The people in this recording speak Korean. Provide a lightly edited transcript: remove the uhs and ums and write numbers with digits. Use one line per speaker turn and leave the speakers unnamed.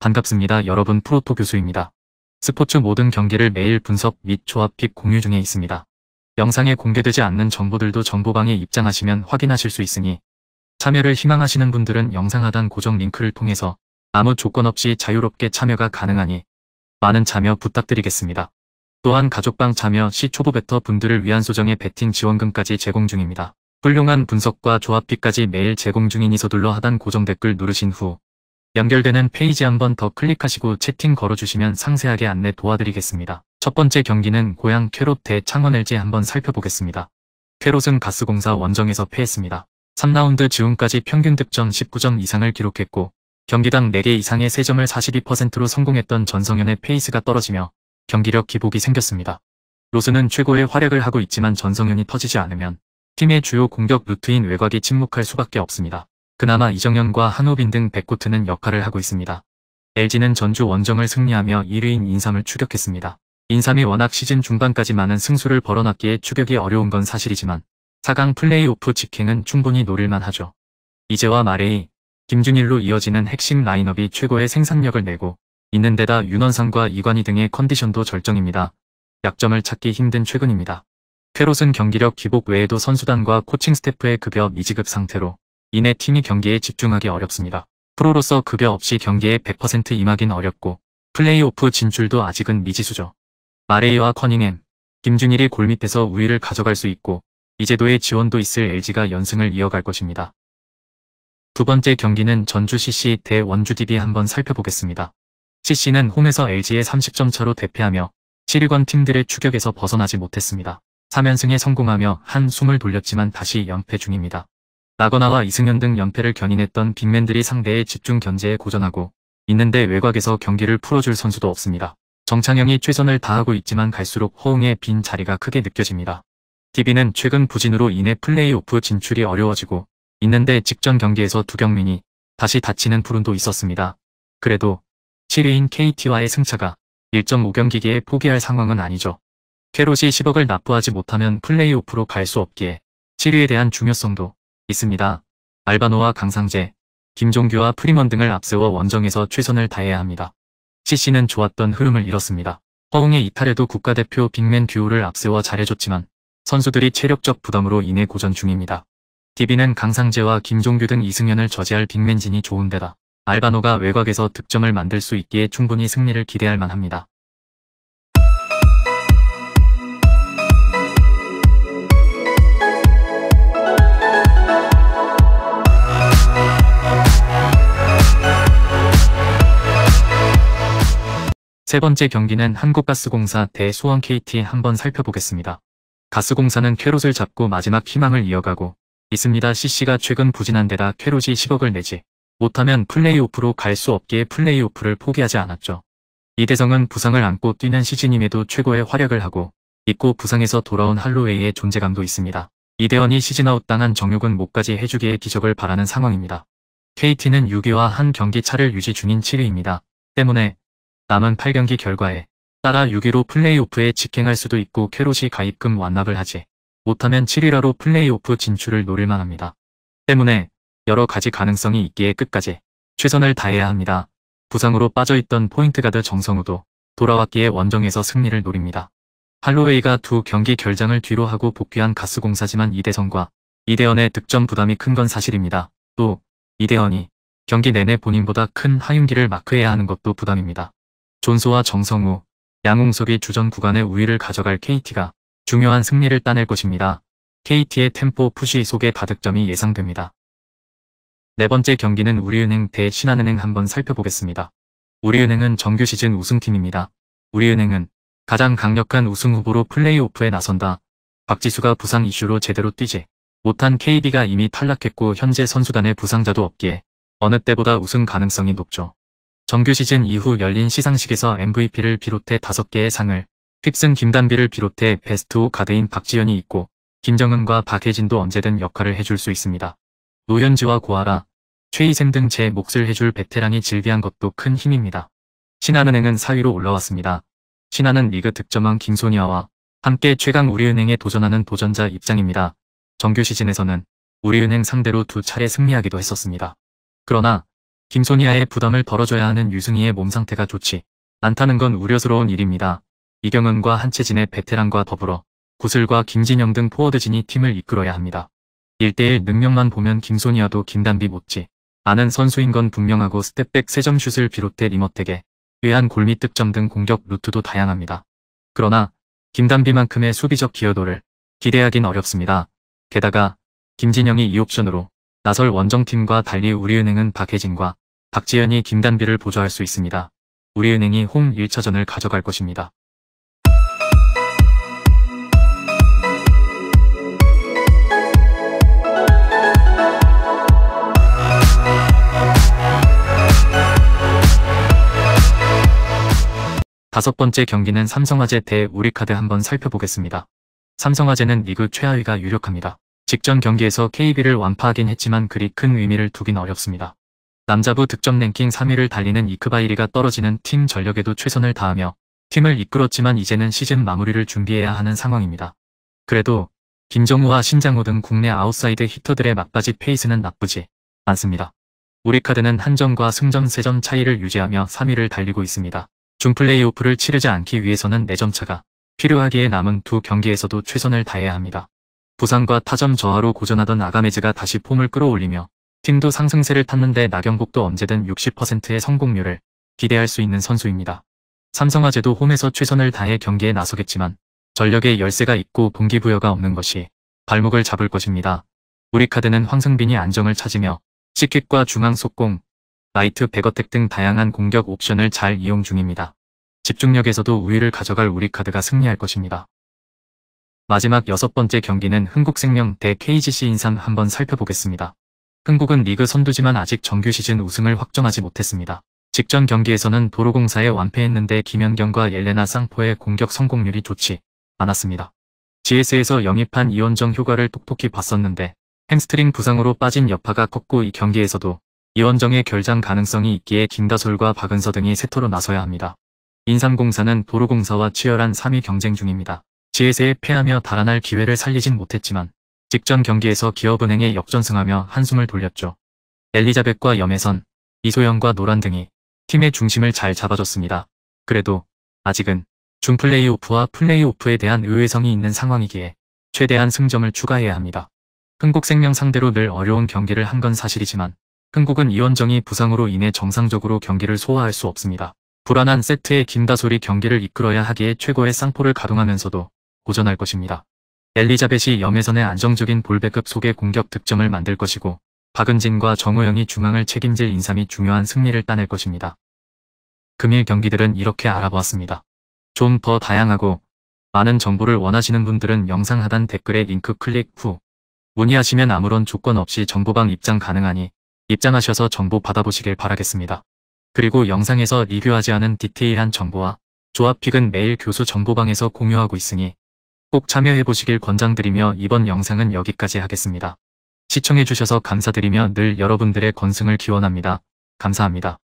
반갑습니다. 여러분, 프로토 교수입니다. 스포츠 모든 경기를 매일 분석 및 조합 픽 공유 중에 있습니다. 영상에 공개되지 않는 정보들도 정보방에 입장하시면 확인하실 수 있으니 참여를 희망하시는 분들은 영상 하단 고정 링크를 통해서 아무 조건 없이 자유롭게 참여가 가능하니 많은 참여 부탁드리겠습니다. 또한 가족방 참여 시 초보 베터 분들을 위한 소정의 베팅 지원금까지 제공 중입니다. 훌륭한 분석과 조합 픽까지 매일 제공 중이니 서둘러 하단 고정 댓글 누르신 후 연결되는 페이지 한번 더 클릭하시고 채팅 걸어주시면 상세하게 안내 도와드리겠습니다. 첫 번째 경기는 고양 쾌롯 대 창원 LG 한번 살펴보겠습니다. 쾌롯은 가스공사 원정에서 패했습니다. 3라운드 지금까지 평균 득점 19점 이상을 기록했고 경기당 4개 이상의 3점을 42%로 성공했던 전성현의 페이스가 떨어지며 경기력 기복이 생겼습니다. 로스는 최고의 활약을 하고 있지만 전성현이 터지지 않으면 팀의 주요 공격 루트인 외곽이 침묵할 수밖에 없습니다. 그나마 이정현과 한호빈 등 백코트는 역할을 하고 있습니다. LG는 전주 원정을 승리하며 1위인 인삼을 추격했습니다. 인삼이 워낙 시즌 중반까지 많은 승수를 벌어놨기에 추격이 어려운 건 사실이지만 4강 플레이오프 직행은 충분히 노릴만 하죠. 이재와 마레이, 김준일로 이어지는 핵심 라인업이 최고의 생산력을 내고 있는 데다 윤원상과 이관희 등의 컨디션도 절정입니다. 약점을 찾기 힘든 최근입니다. 쾌롯은 경기력 기복 외에도 선수단과 코칭 스태프의 급여 미지급 상태로 이내 팀이 경기에 집중하기 어렵습니다. 프로로서 급여 없이 경기에 100% 임하긴 어렵고 플레이오프 진출도 아직은 미지수죠. 마레이와 커닝햄, 김준일이 골밑에서 우위를 가져갈 수 있고 이재도의 지원도 있을 LG가 연승을 이어갈 것입니다. 두 번째 경기는 전주 CC 대 원주 DB 한번 살펴보겠습니다. CC는 홈에서 LG의 30점 차로 대패하며 7위권 팀들의 추격에서 벗어나지 못했습니다. 3연승에 성공하며 한숨을 돌렸지만 다시 연패 중입니다. 나거나와 이승현 등 연패를 견인했던 빅맨들이 상대의 집중 견제에 고전하고 있는데 외곽에서 경기를 풀어줄 선수도 없습니다. 정창영이 최선을 다하고 있지만 갈수록 허웅의 빈 자리가 크게 느껴집니다. DB는 최근 부진으로 인해 플레이오프 진출이 어려워지고 있는데 직전 경기에서 두경민이 다시 다치는 불운도 있었습니다. 그래도 7위인 KT와의 승차가 1.5경기기에 포기할 상황은 아니죠. 쾌롯이 10억을 납부하지 못하면 플레이오프로 갈 수 없기에 7위에 대한 중요성도 있습니다. 알바노와 강상재, 김종규와 프리먼 등을 앞세워 원정에서 최선을 다해야 합니다. CC는 좋았던 흐름을 잃었습니다. 허웅의 이탈에도 국가대표 빅맨 듀오를 앞세워 잘해줬지만 선수들이 체력적 부담으로 인해 고전 중입니다. DB는 강상재와 김종규 등 이승현을 저지할 빅맨진이 좋은데다 알바노가 외곽에서 득점을 만들 수 있기에 충분히 승리를 기대할 만합니다. 세 번째 경기는 한국가스공사 대 수원 KT 한번 살펴보겠습니다. 가스공사는 쾌롯을 잡고 마지막 희망을 이어가고 있습니다. CC가 최근 부진한 데다 쾌롯이 10억을 내지 못하면 플레이오프로 갈 수 없기에 플레이오프를 포기하지 않았죠. 이대성은 부상을 안고 뛰는 시즌임에도 최고의 활약을 하고 있고 부상에서 돌아온 할로웨이의 존재감도 있습니다. 이대원이 시즌아웃 당한 정욕은 목까지 해주기에 기적을 바라는 상황입니다. KT는 6위와 한 경기 차를 유지 중인 7위입니다. 때문에 남은 8경기 결과에 따라 6위로 플레이오프에 직행할 수도 있고 쾌롯이 가입금 완납을 하지 못하면 7위라로 플레이오프 진출을 노릴만 합니다. 때문에 여러 가지 가능성이 있기에 끝까지 최선을 다해야 합니다. 부상으로 빠져있던 포인트가드 정성우도 돌아왔기에 원정에서 승리를 노립니다. 할로웨이가 두 경기 결장을 뒤로 하고 복귀한 가스공사지만 이대성과 이대현의 득점 부담이 큰 건 사실입니다. 또 이대현이 경기 내내 본인보다 큰 하윤기를 마크해야 하는 것도 부담입니다. 존소와 정성우, 양홍석이 주전 구간의 우위를 가져갈 KT가 중요한 승리를 따낼 것입니다. KT의 템포 푸시 속의 다득점이 예상됩니다. 네 번째 경기는 우리은행 대 신한은행 한번 살펴보겠습니다. 우리은행은 정규 시즌 우승팀입니다. 우리은행은 가장 강력한 우승 후보로 플레이오프에 나선다. 박지수가 부상 이슈로 제대로 뛰지 못한 KB가 이미 탈락했고 현재 선수단의 부상자도 없기에 어느 때보다 우승 가능성이 높죠. 정규 시즌 이후 열린 시상식에서 MVP를 비롯해 5개의 상을 휩쓴 김단비를 비롯해 베스트 5 가드인 박지현이 있고 김정은과 박혜진도 언제든 역할을 해줄 수 있습니다. 노현지와 고아라, 최희샘 등 제 몫을 해줄 베테랑이 질비한 것도 큰 힘입니다. 신한은행은 4위로 올라왔습니다. 신한은 리그 득점왕 김소니아와 함께 최강 우리은행에 도전하는 도전자 입장입니다. 정규 시즌에서는 우리은행 상대로 2차례 승리하기도 했었습니다. 그러나 김소니아의 부담을 덜어줘야 하는 유승희의 몸 상태가 좋지 않다는 건 우려스러운 일입니다. 이경은과 한채진의 베테랑과 더불어 구슬과 김진영 등 포워드진이 팀을 이끌어야 합니다. 1대1 능력만 보면 김소니아도 김단비 못지 않은 선수인 건 분명하고 스텝백 3점슛을 비롯해 리머텍에 의한 골밑 득점 등 공격 루트도 다양합니다. 그러나 김단비만큼의 수비적 기여도를 기대하긴 어렵습니다. 게다가 김진영이 2옵션으로 나설 원정팀과 달리 우리은행은 박혜진과 박지현이 김단비를 보조할 수 있습니다. 우리은행이 홈 1차전을 가져갈 것입니다. 다섯 번째 경기는 삼성화재 대 우리카드 한번 살펴보겠습니다. 삼성화재는 리그 최하위가 유력합니다. 직전 경기에서 KB를 완파하긴 했지만 그리 큰 의미를 두긴 어렵습니다. 남자부 득점 랭킹 3위를 달리는 이크바이리가 떨어지는 팀 전력에도 최선을 다하며 팀을 이끌었지만 이제는 시즌 마무리를 준비해야 하는 상황입니다. 그래도 김정우와 신장호 등 국내 아웃사이드 히터들의 막바지 페이스는 나쁘지 않습니다. 우리카드는 한점과 승점 3점 차이를 유지하며 3위를 달리고 있습니다. 준플레이오프를 치르지 않기 위해서는 4점 차가 필요하기에 남은 두 경기에서도 최선을 다해야 합니다. 부상과 타점 저하로 고전하던 아가메즈가 다시 폼을 끌어올리며 팀도 상승세를 탔는데 나경복도 언제든 60%의 성공률을 기대할 수 있는 선수입니다. 삼성화재도 홈에서 최선을 다해 경기에 나서겠지만 전력에 열세가 있고 동기부여가 없는 것이 발목을 잡을 것입니다. 우리카드는 황승빈이 안정을 찾으며 시킥과 중앙 속공, 라이트 백어택 등 다양한 공격 옵션을 잘 이용 중입니다. 집중력에서도 우위를 가져갈 우리카드가 승리할 것입니다. 마지막 6번째 경기는 흥국생명 대 KGC 인삼 한번 살펴보겠습니다. 흥국은 리그 선두지만 아직 정규 시즌 우승을 확정하지 못했습니다. 직전 경기에서는 도로공사에 완패했는데 김연경과 옐레나 쌍포의 공격 성공률이 좋지 않았습니다. GS에서 영입한 이원정 효과를 똑똑히 봤었는데 햄스트링 부상으로 빠진 여파가 컸고 이 경기에서도 이원정의 결장 가능성이 있기에 김다솔과 박은서 등이 세터로 나서야 합니다. 인삼공사는 도로공사와 치열한 3위 경쟁 중입니다. GS에 패하며 달아날 기회를 살리진 못했지만 직전 경기에서 기업은행에 역전승하며 한숨을 돌렸죠. 엘리자벳과 염혜선, 이소영과 노란 등이 팀의 중심을 잘 잡아줬습니다. 그래도 아직은 준플레이오프와 플레이오프에 대한 의외성이 있는 상황이기에 최대한 승점을 추가해야 합니다. 흥국생명 상대로 늘 어려운 경기를 한 건 사실이지만 흥국은 이원정이 부상으로 인해 정상적으로 경기를 소화할 수 없습니다. 불안한 세트에 김다솔이 경기를 이끌어야 하기에 최고의 쌍포를 가동하면서도 고전할 것입니다. 엘리자벳이 염혜선의 안정적인 볼배급 속의 공격 득점을 만들 것이고 박은진과 정호영이 중앙을 책임질 인삼이 중요한 승리를 따낼 것입니다. 금일 경기들은 이렇게 알아보았습니다. 좀 더 다양하고 많은 정보를 원하시는 분들은 영상 하단 댓글에 링크 클릭 후 문의하시면 아무런 조건 없이 정보방 입장 가능하니 입장하셔서 정보 받아보시길 바라겠습니다. 그리고 영상에서 리뷰하지 않은 디테일한 정보와 조합픽은 매일 교수 정보방에서 공유하고 있으니 꼭 참여해보시길 권장드리며 이번 영상은 여기까지 하겠습니다. 시청해주셔서 감사드리며 늘 여러분들의 건승을 기원합니다. 감사합니다.